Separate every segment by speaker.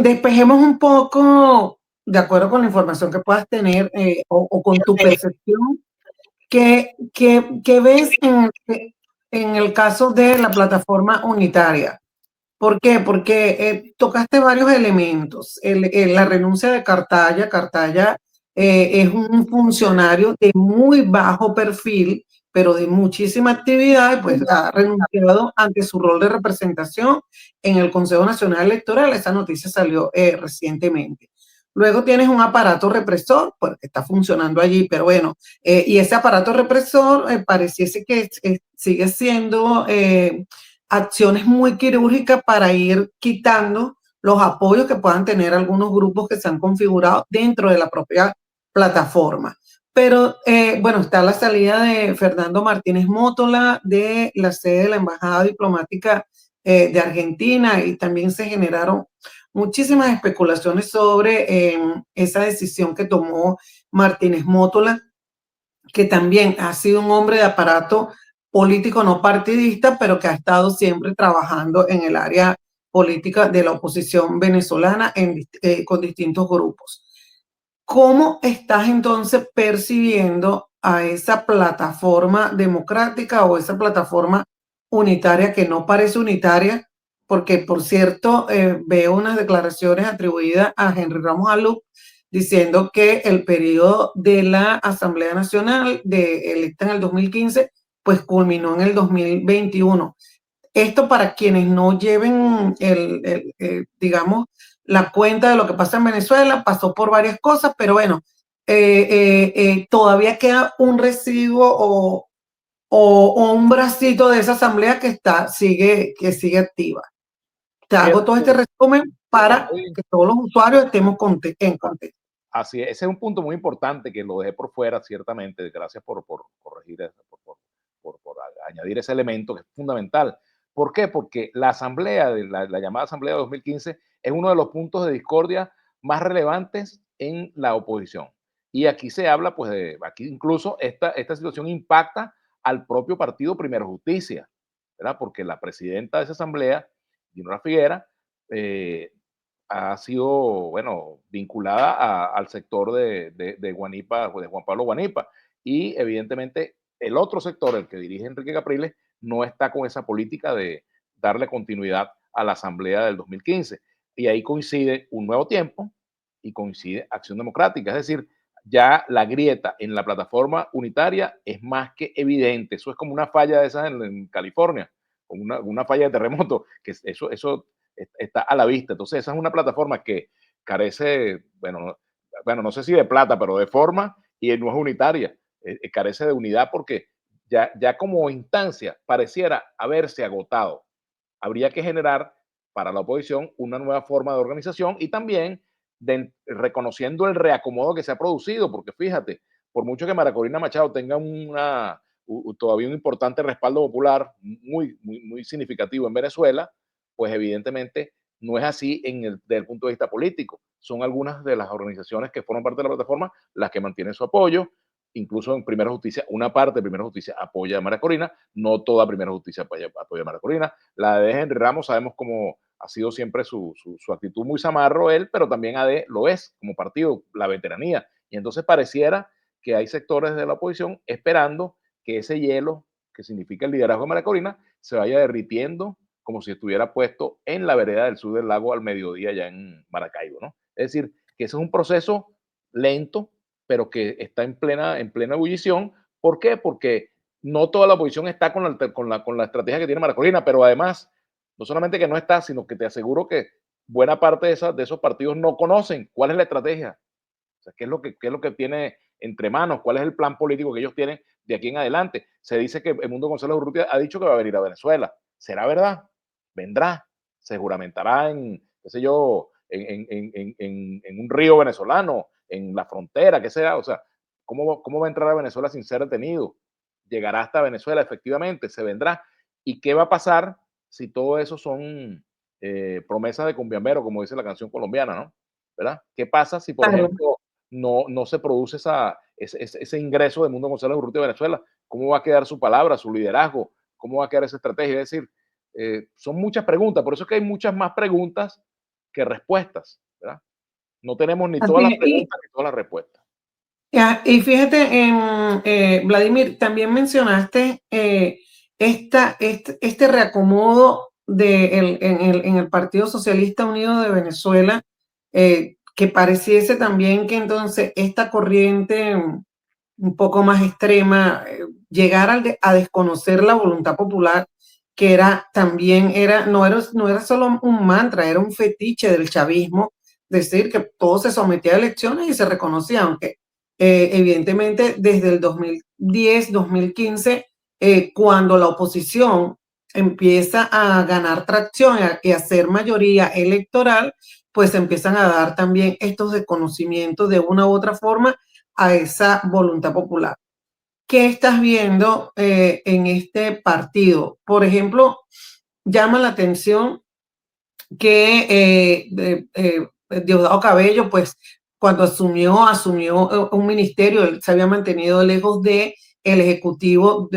Speaker 1: despejemos un poco, de acuerdo con la información que puedas tener o con tu percepción, ¿qué ves en el caso de la plataforma unitaria? ¿Por qué? Porque tocaste varios elementos. La renuncia de Cartaya. Cartaya es un funcionario de muy bajo perfil, pero de muchísima actividad, y pues ha renunciado ante su rol de representación en el Consejo Nacional Electoral. Esa noticia salió recientemente. Luego tienes un aparato represor, pues, que está funcionando allí, pero bueno, y ese aparato represor pareciese que sigue siendo acciones muy quirúrgicas para ir quitando los apoyos que puedan tener algunos grupos que se han configurado dentro de la propia plataforma. Pero bueno, está la salida de Fernando Martínez Mótola de la sede de la Embajada Diplomática de Argentina, y también se generaron muchísimas especulaciones sobre esa decisión que tomó Martínez Mótola, que también ha sido un hombre de aparato político no partidista, pero que ha estado siempre trabajando en el área política de la oposición venezolana con distintos grupos. ¿Cómo estás entonces percibiendo a esa plataforma democrática o esa plataforma unitaria que no parece unitaria? Porque, por cierto, veo unas declaraciones atribuidas a Henry Ramos Alup diciendo que el periodo de la Asamblea Nacional electa en el 2015 pues culminó en el 2021. Esto, para quienes no lleven digamos, la cuenta de lo que pasa en Venezuela, pasó por varias cosas, pero bueno, todavía queda un residuo o un bracito de esa asamblea que sigue activa. Te hago todo este
Speaker 2: Fíjate,
Speaker 1: resumen para
Speaker 2: estoy,
Speaker 1: que todos los usuarios estemos en contexto.
Speaker 2: así es, ese es un punto muy importante que lo dejé por fuera, ciertamente. Gracias por corregir eso, por añadir ese elemento que es fundamental. ¿Por qué? Porque la asamblea, la llamada asamblea de 2015, es uno de los puntos de discordia más relevantes en la oposición. Y aquí se habla, pues, aquí incluso esta situación impacta al propio partido Primero Justicia, ¿verdad? Porque la presidenta de esa asamblea, Dinora Figuera, eh, ha sido, bueno, vinculada al sector de Guanipa, de Juan Pablo Guanipa. Y evidentemente el otro sector, el que dirige Enrique Capriles, no está con esa política de darle continuidad a la Asamblea del 2015. Y ahí coincide un nuevo tiempo y coincide Acción Democrática. Es decir, ya la grieta en la plataforma unitaria es más que evidente. Eso es como una falla de esas en California, como una falla de terremoto, que eso está a la vista. Entonces, esa es una plataforma que carece, bueno, no sé si de plata, pero de forma, y no es unitaria. Carece de unidad porque ya como instancia pareciera haberse agotado. Habría que generar para la oposición una nueva forma de organización y también reconociendo el reacomodo que se ha producido, porque fíjate, por mucho que María Corina Machado tenga todavía un importante respaldo popular muy significativo en Venezuela, pues evidentemente no es así desde el punto de vista político. Son algunas de las organizaciones que forman parte de la plataforma las que mantienen su apoyo. Incluso en Primera Justicia, una parte de Primera Justicia apoya a María Corina, no toda Primera Justicia apoya a María Corina. La de Henry Ramos sabemos cómo ha sido siempre su actitud muy zamarro él, pero también AD lo es como partido, la veteranía. Y entonces pareciera que hay sectores de la oposición esperando que ese hielo, que significa el liderazgo de María Corina, se vaya derritiendo como si estuviera puesto en la vereda del sur del lago al mediodía ya en Maracaibo, ¿no? Es decir, que ese es un proceso lento, pero que está en plena ebullición. ¿Por qué? Porque no toda la oposición está con la estrategia que tiene Maracolina, pero además, no solamente que no está, sino que te aseguro que buena parte de esos partidos no conocen cuál es la estrategia. O sea, qué es lo que tiene entre manos, cuál es el plan político que ellos tienen de aquí en adelante. Se dice que el Mundo González Urrutia ha dicho que va a venir a Venezuela. ¿Será verdad? Vendrá, se juramentará en, qué sé yo, en un río venezolano, en la frontera, qué sea, o sea, ¿cómo va a entrar a Venezuela sin ser detenido? Llegará hasta Venezuela, efectivamente, se vendrá. ¿Y qué va a pasar si todo eso son promesas de cumbiambero, como dice la canción colombiana, ¿no? ¿Verdad? ¿Qué pasa si, por
Speaker 1: Claro.
Speaker 2: ejemplo, no se produce ese ingreso de Mundo González Urrutia de Venezuela? ¿Cómo va a quedar su palabra, su liderazgo? ¿Cómo va a quedar esa estrategia? Es decir, son muchas preguntas, por eso es que hay muchas más preguntas que respuestas, ¿verdad? No tenemos ni todas las
Speaker 1: Así,
Speaker 2: preguntas ni todas las respuestas.
Speaker 1: y fíjate, Vladimir, también mencionaste este reacomodo en el Partido Socialista Unido de Venezuela, que pareciese también que entonces esta corriente un poco más extrema, llegar a desconocer la voluntad popular, que no era solo un mantra, era un fetiche del chavismo, decir que todo se sometía a elecciones y se reconocía, aunque evidentemente desde el 2010, 2015, cuando la oposición empieza a ganar tracción y a ser mayoría electoral, pues empiezan a dar también estos desconocimientos de una u otra forma a esa voluntad popular. ¿Qué estás viendo en este partido? Por ejemplo, llama la atención que Diosdado Cabello, pues cuando asumió un ministerio, él se había mantenido lejos de el Ejecutivo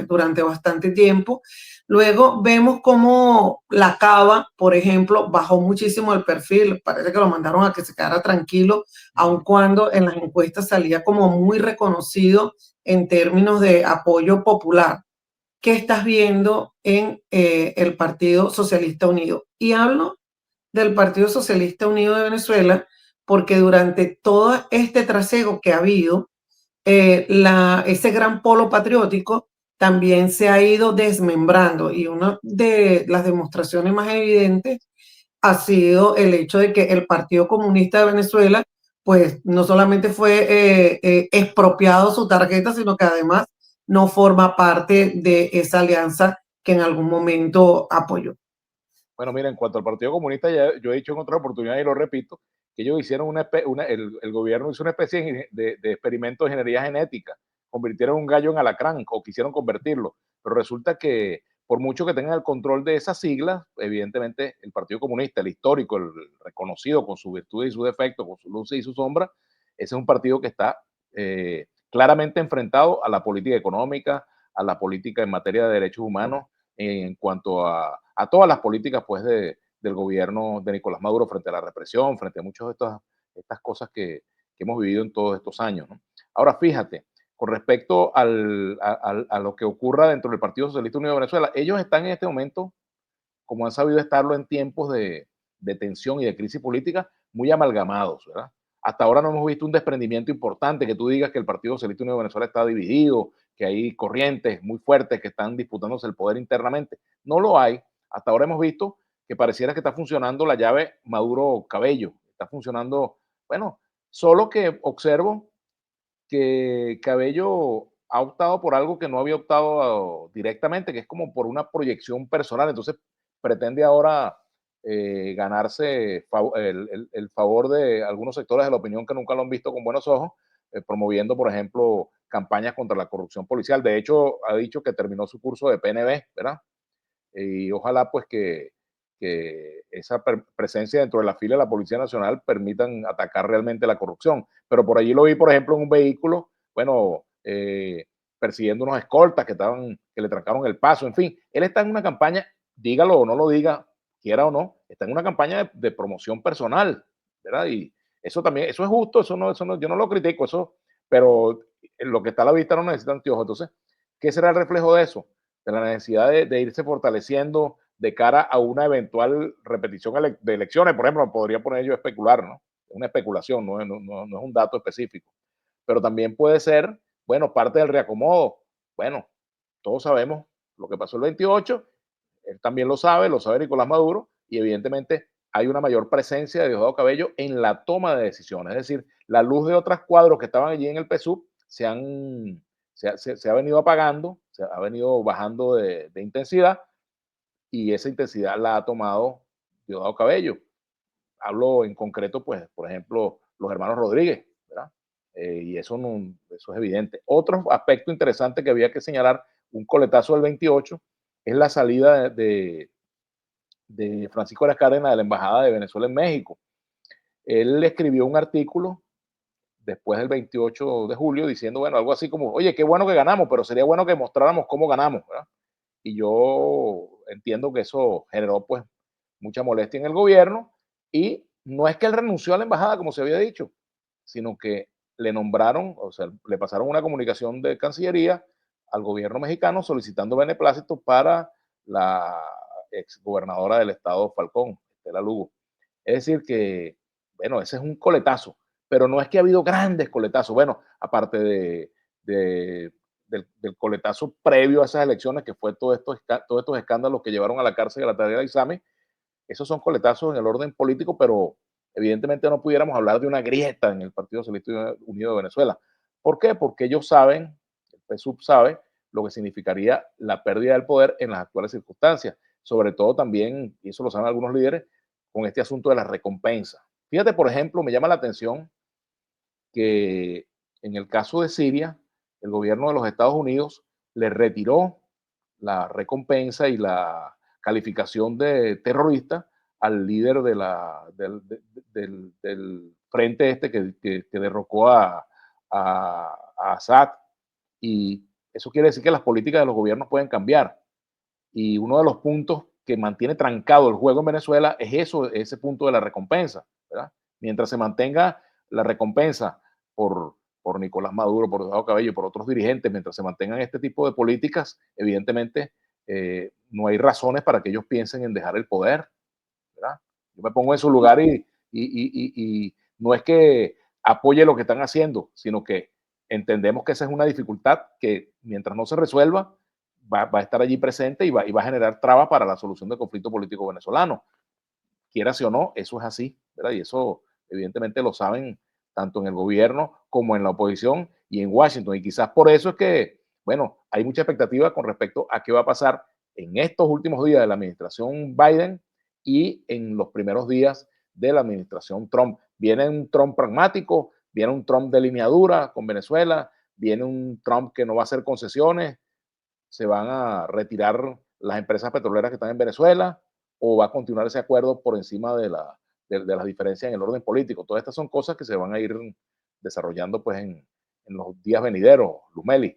Speaker 1: durante bastante tiempo. Luego vemos cómo la Cava, por ejemplo, bajó muchísimo el perfil, parece que lo mandaron a que se quedara tranquilo, aun cuando en las encuestas salía como muy reconocido en términos de apoyo popular. ¿Qué estás viendo en el Partido Socialista Unido? Y hablo del Partido Socialista Unido de Venezuela porque durante todo este trasiego que ha habido, ese gran polo patriótico también se ha ido desmembrando y una de las demostraciones más evidentes ha sido el hecho de que el Partido Comunista de Venezuela pues no solamente fue expropiado su tarjeta, sino que además no forma parte de esa alianza que en algún momento apoyó.
Speaker 2: Bueno, mira, en cuanto al Partido Comunista, ya, yo he dicho en otra oportunidad y lo repito, que ellos hicieron el gobierno hizo una especie de experimento de ingeniería genética, convirtieron un gallo en alacrán o quisieron convertirlo, pero resulta que por mucho que tengan el control de esas siglas, evidentemente el Partido Comunista, el histórico, el reconocido con sus virtudes y sus defectos, con sus luces y sus sombras, ese es un partido que está claramente enfrentado a la política económica, a la política en materia de derechos humanos, en cuanto a todas las políticas pues, del gobierno de Nicolás Maduro frente a la represión, frente a muchas de estas cosas que hemos vivido en todos estos años, ¿no? Ahora, fíjate, con respecto a lo que ocurra dentro del Partido Socialista Unido de Venezuela, ellos están en este momento, como han sabido estarlo en tiempos de tensión y de crisis política, muy amalgamados, ¿verdad? Hasta ahora no hemos visto un desprendimiento importante, que tú digas que el Partido Socialista Unido de Venezuela está dividido, que hay corrientes muy fuertes que están disputándose el poder internamente. No lo hay. Hasta ahora hemos visto que pareciera que está funcionando la llave Maduro-Cabello. Está funcionando, bueno, solo que observo que Cabello ha optado por algo que no había optado directamente, que es como por una proyección personal. Entonces pretende ahora ganarse el favor de algunos sectores de la opinión que nunca lo han visto con buenos ojos, promoviendo, por ejemplo, campañas contra la corrupción policial. De hecho, ha dicho que terminó su curso de PNB, ¿verdad? Y ojalá pues que esa presencia dentro de la fila de la Policía Nacional permitan atacar realmente la corrupción. Pero por allí lo vi, por ejemplo, en un vehículo, bueno, persiguiendo unos escoltas que le trancaron el paso, en fin. Él está en una campaña, dígalo o no lo diga, quiera o no, está en una campaña de promoción personal, ¿verdad? Y eso también, eso es justo, yo no lo critico, eso, pero lo que está a la vista no necesita anteojos. Entonces, ¿qué será el reflejo de eso? De la necesidad de irse fortaleciendo de cara a una eventual repetición de elecciones. Por ejemplo, podría poner yo a especular, ¿no? Es una especulación, no es un dato específico. Pero también puede ser, bueno, parte del reacomodo. Bueno, todos sabemos lo que pasó el 28, él también lo sabe Nicolás Maduro, y evidentemente hay una mayor presencia de Diosdado Cabello en la toma de decisiones. Es decir, la luz de otros cuadros que estaban allí en el PSUV se ha venido apagando, se ha venido bajando de intensidad, y esa intensidad la ha tomado Diosdado Cabello. Hablo en concreto, pues, por ejemplo, los hermanos Rodríguez, ¿verdad? Y eso es evidente. Otro aspecto interesante que había que señalar, un coletazo del 28, es la salida de Francisco de las Cárdenas de la Embajada de Venezuela en México. Él escribió un artículo después del 28 de julio diciendo, bueno, algo así como, oye, qué bueno que ganamos, pero sería bueno que mostráramos cómo ganamos, ¿verdad? Y yo entiendo que eso generó pues mucha molestia en el gobierno, Y no es que él renunció a la embajada, como se había dicho, sino que le nombraron, o sea, le pasaron una comunicación de Cancillería al gobierno mexicano solicitando beneplácito para la exgobernadora del estado Falcón, Estela Lugo. Es decir que, bueno, ese es un coletazo, pero no es que ha habido grandes coletazos. Bueno, aparte del coletazo previo a esas elecciones, que fue todos estos escándalos que llevaron a la cárcel a la Tarea de Isami, esos son coletazos en el orden político, pero evidentemente no pudiéramos hablar de una grieta en el Partido Socialista Unido de Venezuela. ¿Por qué? Porque ellos saben, el PSUV sabe lo que significaría la pérdida del poder en las actuales circunstancias, sobre todo también, y eso lo saben algunos líderes, con este asunto de la recompensa. Fíjate, por ejemplo, me llama la atención que en el caso de Siria, el gobierno de los Estados Unidos le retiró la recompensa y la calificación de terrorista al líder del frente este que derrocó a Assad. Y eso quiere decir que las políticas de los gobiernos pueden cambiar. Y uno de los puntos que mantiene trancado el juego en Venezuela es eso, ese punto de la recompensa, ¿verdad? Mientras se mantenga la recompensa por Nicolás Maduro, por Diosdado Cabello y por otros dirigentes, mientras se mantengan este tipo de políticas, evidentemente no hay razones para que ellos piensen en dejar el poder, ¿verdad? Yo me pongo en su lugar y no es que apoye lo que están haciendo, sino que entendemos que esa es una dificultad que mientras no se resuelva, va a estar allí presente y va a generar trabas para la solución del conflicto político venezolano. Quiera o no, eso es así, ¿verdad? Y eso evidentemente lo saben tanto en el gobierno como en la oposición y en Washington. Y quizás por eso es que, bueno, hay mucha expectativa con respecto a qué va a pasar en estos últimos días de la administración Biden y en los primeros días de la administración Trump. Viene un Trump pragmático, viene un Trump de lineadura con Venezuela, viene un Trump que no va a hacer concesiones, se van a retirar las empresas petroleras que están en Venezuela o va a continuar ese acuerdo por encima de las diferencias en el orden político. Todas estas son cosas que se van a ir desarrollando pues en los días venideros, Lumeli.